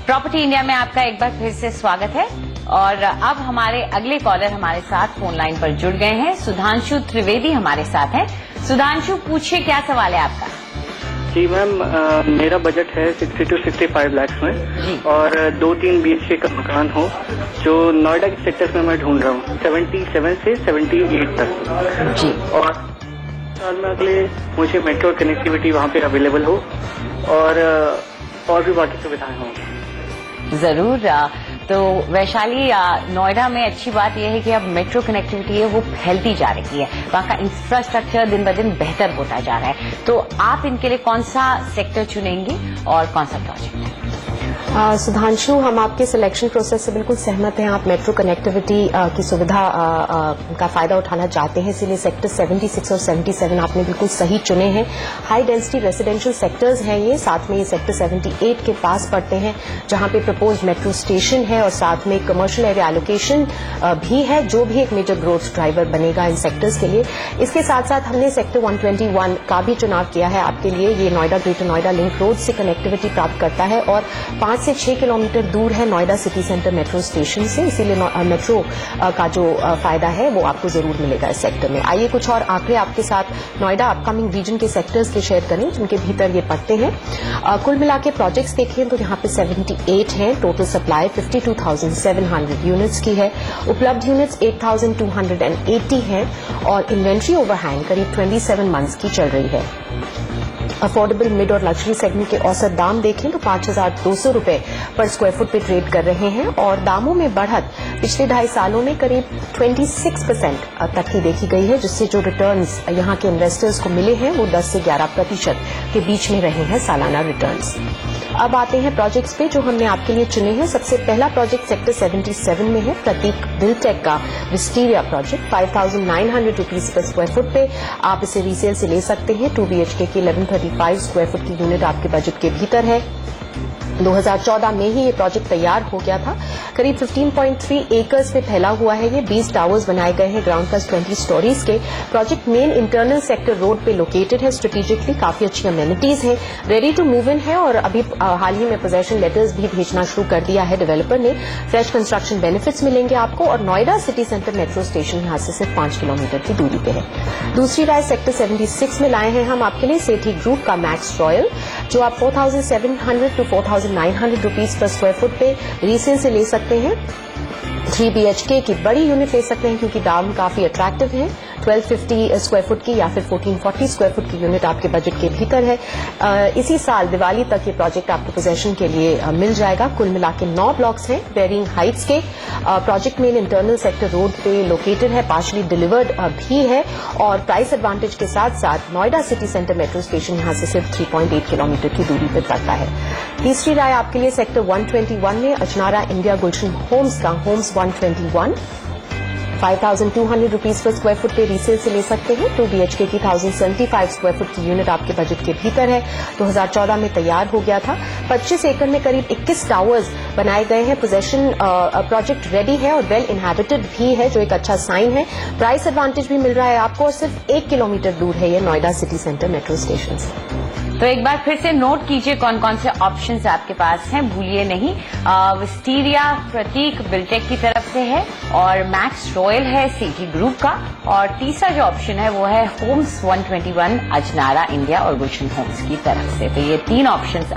Property India में आपका एक बार फिर से स्वागत है और अब हमारे अगले कॉलर हमारे साथ फोन लाइन पर जुड़ गए हैं। सुधांशु त्रिवेदी हमारे साथ हैं। सुधांशु, पूछिए क्या सवाल है आपका? जी मैम, मेरा बजट है 60 to 65 लाख में और 2-3 BHK का मकान हो जो नोएडा के सेक्टर्स में मैं ढूंढ रहा हूँ 77 से 78 तक जी। और साल में अगले मुझे मेट्रो कनेक्टिविटी वहाँ पे अवेलेबल हो और भी बाकी सुविधाएं हों। जरूर। तो वैशाली, नोएडा में अच्छी बात यह है कि अब मेट्रो कनेक्टिविटी है वो फैलती जा रही है, वहाँ का इंफ्रास्ट्रक्चर दिन ब दिन बेहतर होता जा रहा है। तो आप इनके लिए कौन सा सेक्टर चुनेंगे और कौन सा प्रोजेक्ट है? सुधांशु, हम आपके सिलेक्शन प्रोसेस से बिल्कुल सहमत हैं। आप मेट्रो कनेक्टिविटी की सुविधा का फायदा उठाना चाहते हैं, इसीलिए सेक्टर 76 और 77 आपने बिल्कुल सही चुने हैं। हाई डेंसिटी रेजिडेंशियल सेक्टर्स हैं ये, साथ में ये सेक्टर 78 के पास पड़ते हैं जहां पे प्रपोज मेट्रो स्टेशन है और साथ में कमर्शियल एरिया एलोकेशन भी है जो भी एक मेजर ग्रोथ ड्राइवर बनेगा इन सेक्टर्स के लिए। इसके साथ साथ हमने सेक्टर 121 का भी चुनाव किया है आपके लिए। ये Noida greater Noida link road से कनेक्टिविटी प्राप्त करता है और 5 से 6 किलोमीटर दूर है Noida city centre metro station से, इसीलिए मेट्रो का जो फायदा है वो आपको जरूर मिलेगा इस सेक्टर में। आइए कुछ और आंकड़े आपके साथ नोएडा अपकमिंग रीजन के सेक्टर्स के शेयर करें जिनके भीतर ये पड़ते हैं। कुल मिला के प्रोजेक्ट्स देखें तो यहाँ पे 78 हैं। टोटल सप्लाई 52,700 यूनिट्स की है। उपलब्ध यूनिट्स 8,280 हैं और इन्वेंट्री ओवरहैंग करीब 27 मंथ्स की चल रही है। अफोर्डेबल, मिड और लग्जरी सेगमेंट के औसत दाम देखें तो 5,200 रुपए पर स्क्वायर फुट पे ट्रेड कर रहे हैं और दामों में बढ़त पिछले 2.5 सालों में करीब 26% तक की देखी गई है, जिससे जो रिटर्न्स यहाँ के इन्वेस्टर्स को मिले हैं वो 10 से 11% के बीच में रहे हैं सालाना रिटर्न्स। अब आते हैं प्रोजेक्ट्स पे जो हमने आपके लिए चुने हैं। सबसे पहला प्रोजेक्ट सेक्टर 77 में है, प्रतीक बिल्टेक का विस्टीरिया प्रोजेक्ट। 5,900 रुपीज पर स्क्वायर फुट पे आप इसे रीसेल से ले सकते हैं। 2 BHK की 1135 स्क्वायर फुट की यूनिट आपके बजट के भीतर है। 2014 में ही ये प्रोजेक्ट तैयार हो गया था। करीब 15.3 एकर्स पे फैला हुआ है ये। 20 टावर्स बनाए गए हैं ग्राउंड प्लस 20 स्टोरीज के। Project main internal sector road पे लोकेटेड है। स्ट्रेटेजिकली काफी अच्छी अमेनिटीज हैं, रेडी टू मूव इन है और अभी हाल ही में पोजेशन लेटर्स भी भेजना शुरू कर दिया है डेवलपर ने। फ्रेश कंस्ट्रक्शन बेनिफिट्स मिलेंगे आपको और Noida city centre metro station यहाँ से सिर्फ 5 किलोमीटर की दूरी पे है। दूसरी राय सेक्टर 76 में लाए हैं हम आपके लिए सेठी ग्रुप का मैक्स रॉयल, जो आप 4,700 to 4,900 rupees per square foot पे रीसेल से ले सकते हैं। 3 BHK की बड़ी यूनिट ले सकते हैं क्योंकि दाम काफी अट्रैक्टिव है। 1250 स्क्वायर फुट की या फिर 1440 स्क्वायर फुट की यूनिट आपके बजट के भीतर है। इसी साल दिवाली तक ये प्रोजेक्ट आपको पोजेशन के लिए मिल जाएगा। कुल मिला के 9 ब्लॉक्स हैं वेरिंग हाइट्स के। प्रोजेक्ट में इंटरनल सेक्टर रोड पे लोकेटेड है, पार्शली डिलीवर्ड भी है और प्राइस एडवांटेज के साथ साथ Noida city centre metro station यहाँ से सिर्फ 3.8 किलोमीटर की दूरी पर पड़ता है। तीसरी राय आपके लिए सेक्टर 121 में अजनारा इंडिया गुलशन होम्स का होम्स 121 5,200 रुपीज पर स्क्वायर फुट पे रीसेल से ले सकते हैं। 2 BHK की 1,075 स्क्वायर फुट की यूनिट आपके बजट के भीतर है। 2014 में तैयार हो गया था। 25 एकड़ में करीब 21 टावर्स बनाए गए हैं। पोजेशन प्रोजेक्ट रेडी है और वेल इनहैबिटेड भी है, जो एक अच्छा साइन है। प्राइस एडवांटेज भी मिल रहा है आपको और सिर्फ 1 किलोमीटर दूर है ये Noida city centre metro station से। तो एक बार फिर से नोट कीजिए कौन कौन से ऑप्शंस आपके पास हैं, भूलिए नहीं। विस्टीरिया प्रतीक बिल्टेक की तरफ से है और मैक्स रॉयल है सेठी ग्रुप का और तीसरा जो ऑप्शन है वो है होम्स 121 अजनारा इंडिया और गुलशन होम्स की तरफ से। तो ये 3 ऑप्शंस